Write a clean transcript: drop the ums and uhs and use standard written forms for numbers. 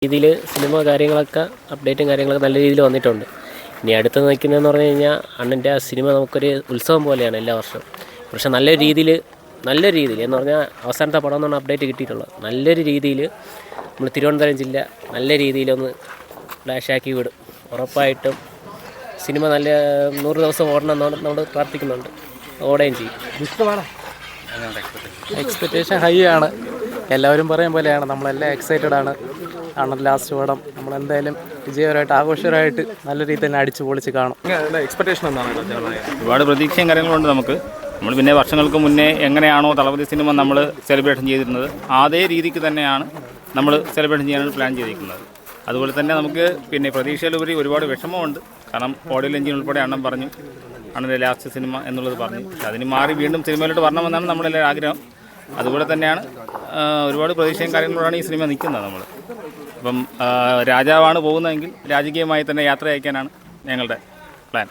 രീതിയിൽ സിനിമ കാര്യങ്ങളൊക്കെ അപ്ഡേറ്റും കാര്യങ്ങളൊക്കെ നല്ല രീതിയിൽ വന്നിട്ടുണ്ട്. ഇനി അടുത്ത് നിൽക്കുന്നതെന്ന് പറഞ്ഞു കഴിഞ്ഞാൽ അണ്ണൻ്റെ ആ സിനിമ നമുക്കൊരു ഉത്സവം പോലെയാണ് എല്ലാ വർഷവും. പക്ഷെ നല്ലൊരു രീതിയിൽ എന്ന് പറഞ്ഞാൽ അവസാനത്തെ പടം എന്നാണ് അപ്ഡേറ്റ് കിട്ടിയിട്ടുള്ളത്. നല്ലൊരു രീതിയിൽ നമ്മൾ തിരുവനന്തപുരം ജില്ല നല്ല രീതിയിലൊന്ന് ഫ്ലാഷാക്കി വിടും. ഉറപ്പായിട്ടും സിനിമ നല്ല 100 ദിവസം ഓടണം എന്നാണ് നമ്മൾ പ്രാർത്ഥിക്കുന്നുണ്ട്. ഓടുകയും ചെയ്യും. ഇഷ്ടമാണ്. എക്സ്പെക്റ്റേഷൻ ഹൈ ആണ്. എല്ലാവരും പറയും പോലെയാണ്. നമ്മളെല്ലാം എക്സൈറ്റഡ് ആണ്. ലാസ്റ്റ് പടം നമ്മളെന്തായാലും വിജയകരമായിട്ട് ആഘോഷകരമായിട്ട് നല്ല രീതിയിൽ തന്നെ അടിച്ചു പൊളിച്ച് കാണും. എക്സ്പെക്റ്റേഷൻ എന്താണ്? ഒരുപാട് പ്രതീക്ഷയും കാര്യങ്ങളുണ്ട് നമുക്ക്. നമ്മൾ പിന്നെ വർഷങ്ങൾക്ക് മുന്നേ എങ്ങനെയാണോ തളപതി സിനിമ നമ്മൾ സെലിബ്രേഷൻ ചെയ്തിരുന്നത് അതേ രീതിക്ക് തന്നെയാണ് നമ്മൾ സെലിബ്രേഷൻ ചെയ്യാനാണ് പ്ലാൻ ചെയ്തിരിക്കുന്നത്. അതുപോലെ തന്നെ നമുക്ക് പിന്നെ പ്രതീക്ഷയിലുപരി ഒരുപാട് വിഷമമുണ്ട്. കാരണം ഓഡിയോ എഞ്ചിൻ ഉൾപ്പെടെ അണ്ണൻ പറഞ്ഞു, അണ്ണൻ്റെ ലാസ്റ്റ് സിനിമ എന്നുള്ളത് പറഞ്ഞു. അതിന് മാറി വീണ്ടും സിനിമയിലോട്ട് വരണമെന്നാണ് നമ്മുടെ എല്ലാ ആഗ്രഹം. അതുപോലെ തന്നെയാണ് ഒരുപാട് പ്രതീക്ഷയും കാര്യങ്ങളോടാണ് ഈ സിനിമ നിൽക്കുന്നത്. നമ്മൾ അപ്പം രാജാവാണ് പോകുന്നതെങ്കിൽ രാജകീയമായി തന്നെ യാത്ര അയക്കാനാണ് ഞങ്ങളുടെ പ്ലാൻ.